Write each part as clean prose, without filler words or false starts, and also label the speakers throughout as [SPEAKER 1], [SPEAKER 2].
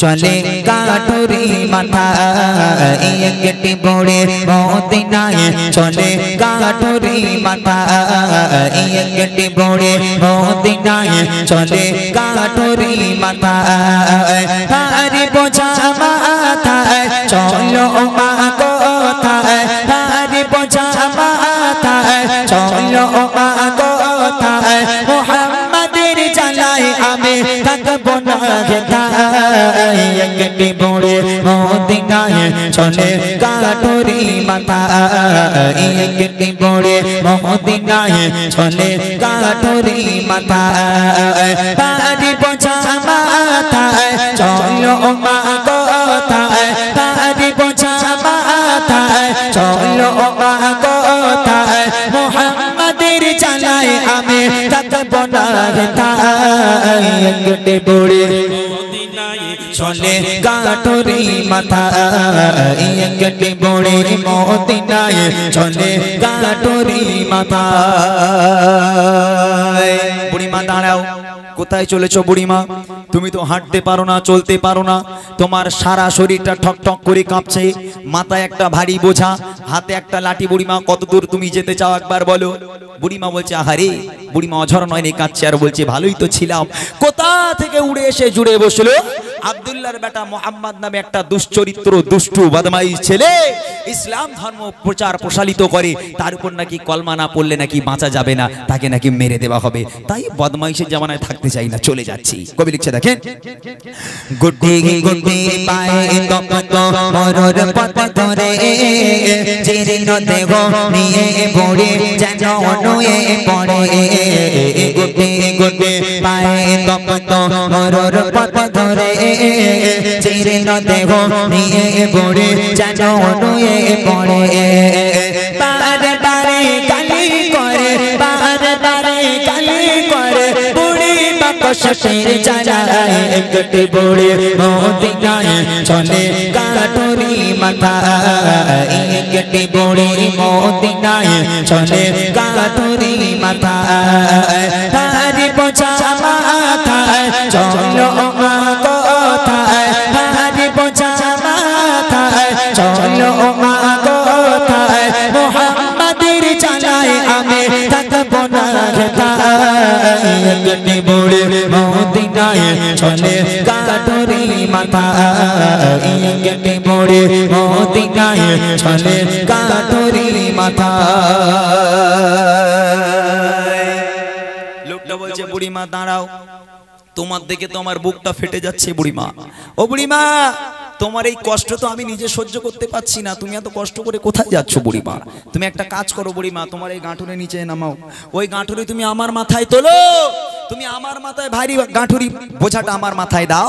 [SPEAKER 1] চলে কাঠুরি মাথায় একটি বড়ে মদিনায় চলে কাঠুরি মাথায় একটি বড়ে মদিনায় চলে কাঠুরি মাথায় ভারী বোঝা মাথায় চলো মা কোথায় ভারী বোঝা মাথায় চলো মা কোথায় মুহাম্মাদের জ্বালায় আমি থাকবো না একটি বড়ে মদিনায় চলে কাঠুরি মাথায় একটি বড়ে মদিনায় চলে কাঠুরি মাথায় ভারী বোঝা মাথায় চলো মা কোথায় ভারী বোঝা মাথায় চলো মা কোথায় মুহাম্মাদের জ্বালায় আমি থাকবো না একটি বড়ে চলে কাঠুরি মাথায় একটি বড়ে মদিনায় চলে কাঠুরি মাথায়। বুড়িমা দাঁড়াও, কোথায় চলেছো বুড়িমা? তুমি তো হাঁটতে পারো না, চলতে পারো না, তোমার সারা শরীরটা ঠক ঠক করে কাঁপছে, মাথায় একটা ভারী বোঝা, হাতে একটা লাঠি। বুড়িমা কত দূর তুমি যেতে চাও একবার বলো। বুড়িমা বলছে আহারে, বুড়িমা অঝর নয়নি কাঁদছে আর বলছে ভালোই তো ছিলাম, কোথা থেকে উড়ে এসে জুড়ে বসলো আব্দুল্লাহর বেটা মোহাম্মদ নামে একটা দুশ্চরিত্র দুষ্টু বদমাইশ ছেলে, ইসলাম ধর্ম প্রচার প্রসারিত করে, তার উপর নাকি কলমা না পড়লে নাকি বাঁচা যাবে না, তাকে নাকি মেরে দেওয়া হবে, তাই বদমাইশের জামানায় থাকতে চাই না, চলে যাচ্ছি। কবি লিখছে দেখেন, গুড্ডি গুড্ডি পায়ে তপ্ত মরর পথ ধরে জীর্ণ দেহ নিয়ে পড়ে যেন নুয়ে পড়ে, গুড্ডি গুড্ডি পায়ে তপ্ত মরর পথ ধরে জীর্ণ দেহ নিয়ে পড়ে যেন নুয়ে পড়ে, বারে বারে গালি করে, বারে বারে গালি করে, বুড়ি কষ্টের জ্বালায় একটি বড়ে মদিনায় চলে কাঠুরি মাথায় একটি বড়ে মদিনায় চলে কাঠুরি মাথায় ভারী বোঝা মাথায় চলো মা কোথায় ভারী বোঝা মাথায় চলো মা কোথায় মুহাম্মাদের জ্বালায় আমি থাকবো না একটি বড়ে মদিনায় চলে কাঠুরি মাথায় একটি বড়ে মদিনায় চলে কাঠুরি মাথায়। লোকটা বলছে বুড়িমা দাঁড়াও, তোমার দেখে তো আমার বুকটা ফেটে যাচ্ছে বুড়িমা, ও বুড়িমা তোমার এই কষ্ট তো আমি নিজে সহ্য করতে পারছি না, তুমি এত কষ্ট করে কোথায় যাচ্ছ বুড়িমা? তুমি একটা কাজ করো বুড়িমা, তোমার এই গাঁঠুরে নিচে নামাও, ওই গাঁঠুরি তুমি আমার মাথায় তোলো, তুমি আমার মাথায় ভারী গাঁঠুরি বোঝাটা আমার মাথায় দাও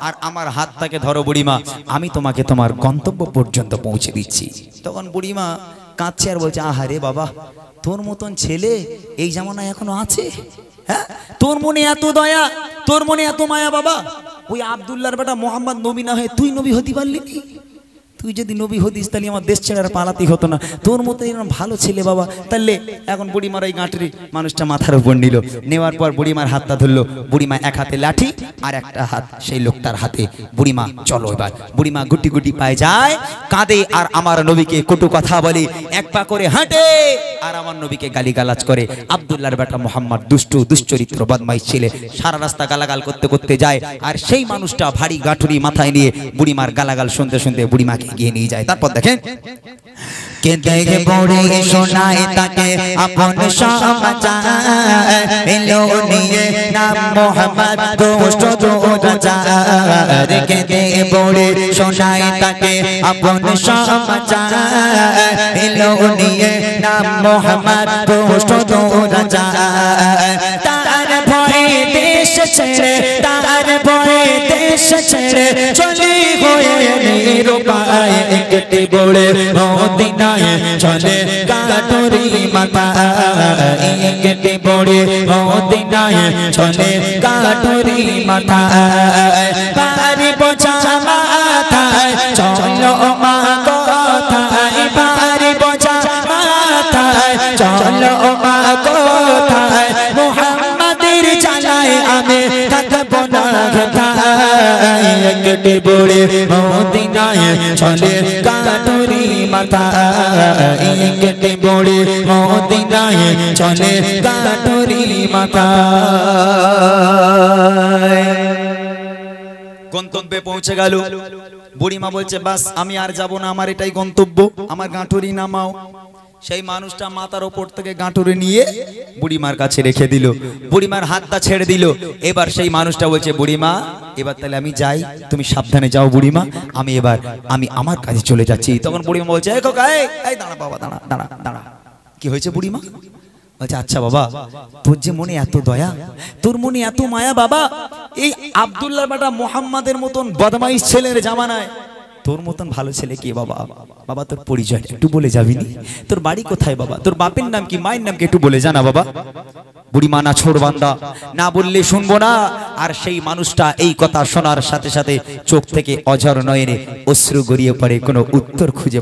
[SPEAKER 1] আর আমার হাতটাকে ধরো বুড়িমা, আমি তোমাকে তোমার গন্তব্য পর্যন্ত পৌঁছে দিচ্ছি। তখন বুড়িমা কাঁদছে আর বলছে আহারে বাবা, তোর মতন ছেলে এই জামানায় এখনো আছে? হ্যাঁ, তোর মনে এত দয়া, তোর মনে এত মায়া বাবা, ওই আব্দুল্লাহর বেটা মোহাম্মদ নবী না হয়ে তুই নবী হতে পারলি? তুই যদি নবী হতিস তাহলে আমার দেশ ছেড়ে আর পালাতে হতো না, তোর মতো এরকম ভালো ছেলে বাবা। তাহলে এখন বুড়িমার এই গাঁটরি মানুষটা মাথার উপর নিল, নেওয়ার পর বুড়িমার হাতটা ধরলো, বুড়িমা এক হাতে লাঠি আর একটা হাত সেই লোকটার হাতে। বুড়িমা চলো এবার, বুড়িমা গুটি গুটি পায়ে যায়, কাঁদে আর আমার নবীকে কটু কথা বলে, এক পা করে হাঁটে আর আমার নবীকে গালিগালাজ করে। আব্দুল্লাহর বেটা মোহাম্মদ দুষ্টু দুশ্চরিত্র বদমাইশ ছেলে, সারা রাস্তা গালাগাল করতে করতে যায়, আর সেই মানুষটা ভারী গাঁঠুরি মাথায় নিয়ে বুড়িমার গালাগাল শুনতে শুনতে বুড়িমাকে এগিয়ে নিয়ে যায়। তারপর দেখেন, কে দেখে বড়ে শোনায় তাকে আপন সমাচার, এলো নিয়ে নাম মোহাম্মদ দুষ্ট দুরাচার, কে দেখে বড়ে শোনায় তাকে আপন সমাচার, এলো নিয়ে নাম মোহাম্মদ দুষ্ট দুরাচার, তার ভয়ে দেশ ছেড়ে, তার ভয়ে দেশ ছেড়ে চলে হয়ে নিরুপায় একটি বড়ে মদিনায় চলে কাঠুরি মাথায় একটি বড়ে মদিনায় চলে কাঠুরি মাথায় ভারী বোঝা মাথায় চলো মা কোথায় ভারী বোঝা মাথায় চলো মা কোথায় মুহাম্মাদের জ্বালায় আমি থাকবো না
[SPEAKER 2] কেটে পড়ে মদিনায় চলে কাটুরি মাথা কেটে পড়ে মদিনায় চলে কাটুরি মাথা
[SPEAKER 1] গন্তব্যে পৌঁছে গেল বুড়িমা বলছে বাস আমি আর যাব না আমার এটাই গন্তব্য আমার গাঁটুরি নামাও সেই মানুষটা মাথার উপর থেকে গাঁটুরি নিয়ে বুড়িমার কাছে রেখে দিল বুড়িমার হাতটা ছেড়ে দিল এবার সেই মানুষটা বলছে বুড়িমা এবার তাহলে আমি যাই তুমি সাবধানে যাও বুড়িমা আমি আমার কাজে চলে যাচ্ছি তখন বুড়িমা বলছে এই খোকা এই দাঁড়া বাবা দাঁড়া দাঁড়া দাঁড়া কি হয়েছে বুড়িমা বলছে আচ্ছা বাবা তোর যে মনে এত দয়া তোর মনে এত মায়া বাবা এই আব্দুল্লাহ বেটা মোহাম্মদের মতন বদমাইশ ছেলের জামানায় তোর মতন ভালো ছেলে কে বাবা বাবা তোর পরিচয় একটু বলে যাবি নি তোর বাড়ি কোথায় বাবা তোর বাপের নাম কি মায়ের নাম কি একটু বলে জানা বাবা বুড়িমা না ছোড় বান্দা না বললে শুনবো না আর সেই মানুষটা এই কথা শোনার সাথে সাথে চোখ থেকে অঝর নয়নে অশ্রু গড়িয়ে পড়ে কোনো উত্তর খুঁজে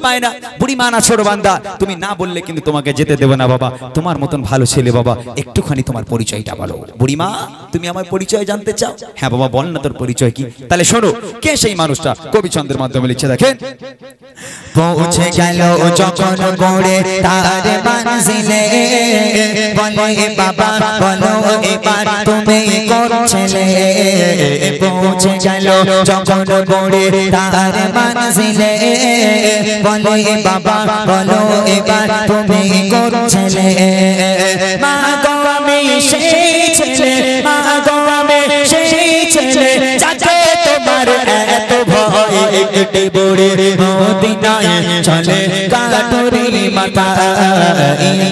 [SPEAKER 1] পায় না বুড়িমা না ছোড় বান্দা তুমি না বললে কিন্তু তোমাকে যেতে দেব না বাবা তোমার মতন ভালো ছেলে বাবা একটুখানি তোমার পরিচয়টা বলো বুড়িমা তুমি আমার পরিচয় জানতে চাও হ্যাঁ বাবা বল না তোর পরিচয় কি তাহলে শোনো কে সেই মানুষটা কবিচন্দ্রের মাধ্যমে লিখছে দেখেন
[SPEAKER 2] পৌঁছে গেল যখন গড়ে তার মঞ্জিলে বলে বাবা বলো এবার তুমি কোন ছেলে পৌঁছে গেল যখন গড়ে তার মঞ্জিলে বলে বাবা বলো এবার তুমি কোন ছেলে মা গো আমি সেই ছেলে মা গো আমি সেই ছেলে যাকে তোমার এত ভয় কেটে পড়ে মদিনায় চলে কাটুরি মাথা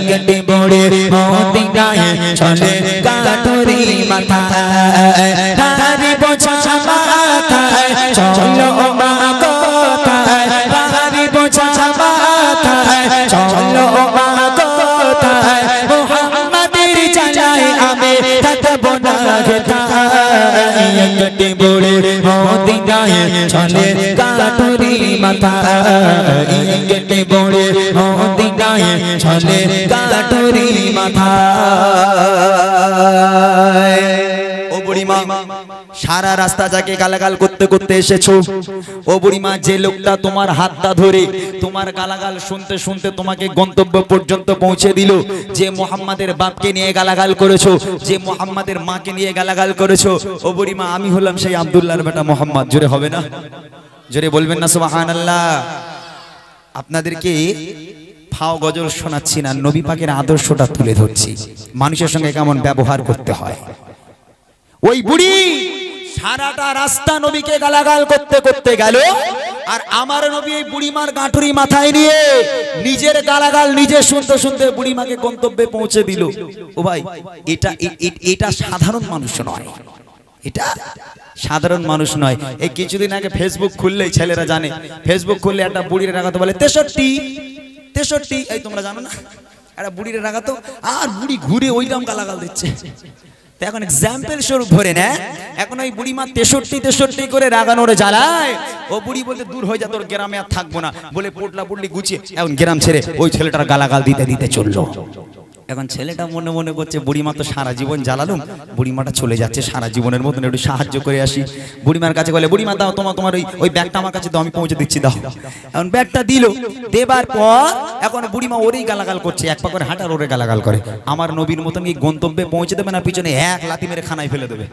[SPEAKER 2] কেটে পড়ে মদিনায় চলে কাটুরি মাথা হারি বোঝা মাথায় চলো মা কোথায় হারি বোঝা মাথায় চলো মা কোথায় মুহাম্মাদের জানায় আমি থাকবো না কেটে পড়ে মদিনায় চলে কাটুরি মাথা কেটে পড়ে মদিনায় চলে কাটুরি মাথা
[SPEAKER 1] ও বুড়িমা সারা রাস্তা যাকে গালাগাল করতে করতে এসেছো ও বুড়িমা যে লোকটা তোমার হাতটা ধরে তোমার গালাগাল শুনতে শুনতে তোমাকে গন্তব্য পর্যন্ত পৌঁছে দিল যে মুহাম্মাদের বাপকে নিয়ে গালাগাল করেছো যে মুহাম্মাদের মাকে নিয়ে গালাগাল করেছো ও বুড়িমা আমি হলাম সেই আব্দুল্লাহর বেটা মুহাম্মদ জোরে হবে না জোরে বলবেন না সুবহানাল্লাহ আপনাদেরকে ফাও গজল শোনাচ্ছি না নবী পাকের আদর্শটা তুলে ধরছি মানুষের সঙ্গে কেমন ব্যবহার করতে হয় ওই বুড়ি সারাটা রাস্তা নবীকে গালাগাল করতে করতে গেল আর আমার নবী এই বুড়িমার গাঁটুরি মাথায় নিয়ে নিজের গালাগাল নিজে শুনতে শুনতে বুড়িমাকে গন্তব্যে পৌঁছে দিল ও ভাই এটা সাধারণ মানুষ নয় এটা সাধারণ মানুষ নয় এই কিছুদিন আগে ফেসবুক খুললেই ছেলেরা জানে ফেসবুক খুললে একটা বুড়ির রাগাতো বলে 63 এই তোমরা জানো না একটা বুড়ির রাগাতো আর বুড়ি ঘুরে ওইরকম গালাগাল দিচ্ছে এখন এক্সাম্পল স্বরূপ ধরে না এখন ওই বুড়িমা 63 করে রাগানোরে জ্বালায় ও বুড়ি বলতে দূর হয়ে যা তোর গ্রামে আর থাকবো না বলে পোটলা পুটলি গুছিয়ে এখন গ্রাম ছেড়ে ওই ছেলেটার গালাগাল দিতে দিতে চললো এখন ছেলেটা মনে মনে করছে বুড়িমা তো সারা জীবন জ্বালালুম বুড়িমাটা চলে যাচ্ছে সারা জীবনের মতন একটু সাহায্য করে আসি বুড়িমার কাছে বলে বুড়িমা দাও তোমার ওই ব্যাগটা আমার কাছে দাও আমি পৌঁছে দিচ্ছি দাও এখন ব্যাগটা দিল দেবার পর এখন বুড়িমা ওরেই গালাগাল করছে এক পা করে হাঁটার ওরে গালাগাল করে আমার নবীর মতন কি গন্তব্যে পৌঁছে দেবে না পিছনে এক লাথি মেরে খানায় ফেলে দেবে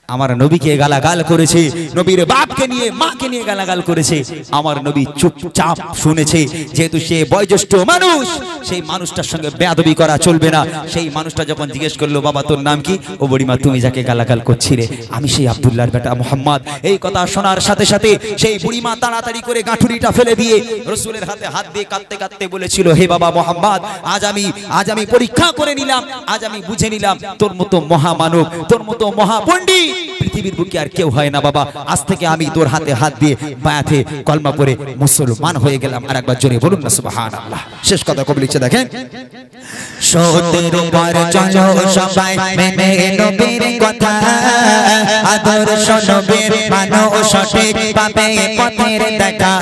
[SPEAKER 1] আমার নবীকে গালাগাল করেছে নবীর বাপকে নিয়ে মাকে নিয়ে গালাগাল করেছে আমার নবী চুপচাপ শুনেছে যেহেতু সে বয়োজ্যেষ্ঠ মানুষ সেই মানুষটার সঙ্গে বেয়াদবি করা চলবে না সেই মানুষটা যখন জিজ্ঞেস করলো বাবা তোর নাম কি ও বুড়িমা তুমি যাকে গালাগাল করছিলে আমি সেই আব্দুল্লাহর বেটা মুহাম্মদ এই কথা শোনার সাথে সাথে সেই বুড়িমা তাড়াতাড়ি করে গাঁঠুরিটা ফেলে দিয়ে রাসূলের হাতে হাত দিয়ে কাঁদতে কাঁদতে বলেছিল হে বাবা মুহাম্মদ আজ আমি পরীক্ষা করে নিলাম আজ আমি বুঝে নিলাম তোর মতো মহামানব তোর মতো মহাপণ্ডিত পৃথিবীর বুকে আর কেউ হয় না বাবা আজ থেকে আমি তোর হাতে হাত দিয়ে বায়াতে কলমা পড়ে মুসলমান হয়ে গেলাম আর একবার জোরে বলুন না সুবহানাল্লাহ শেষ কথা কবি লিখছে দেখেন
[SPEAKER 2] সত্যের উপর চলো সবাই মেনে নবীর কথা আদর্শ নবীর মানো সঠিক পাবে পথের দেখা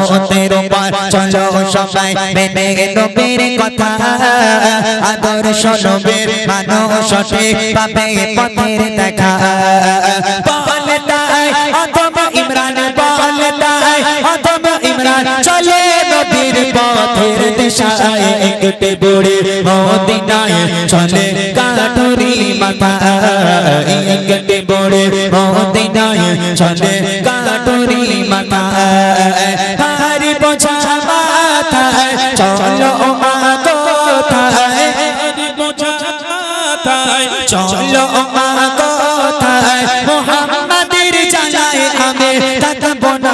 [SPEAKER 2] সত্যের উপর চলো সবাই মেনে নবীর কথা আদর্শ নবীর মানো সঠিক পাবে পথের দেখা বলতা আদম ইমরান বলতা আদম ইমরান চলে নবীর পথের দিশায় একটে বড়ে মদিনায় চলে কাটুরি মাথা একটে বড়ে মদিনায় চলে কাটুরি মাথা হারি বোঝা মাথায় চলো মা কোথায় হারি বোঝা মাথায় চলো মা কোথায় মুহাম্মাদের জানায় আমি থাকবো না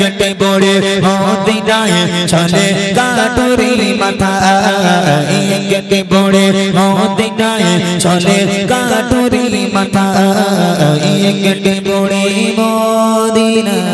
[SPEAKER 2] একটে বড়ে মদিনায় চলে কাটুরি মাথা একটে বড়ে মদিনায় চলে কাটুরি মাথা একটে বড়ে মদিনায়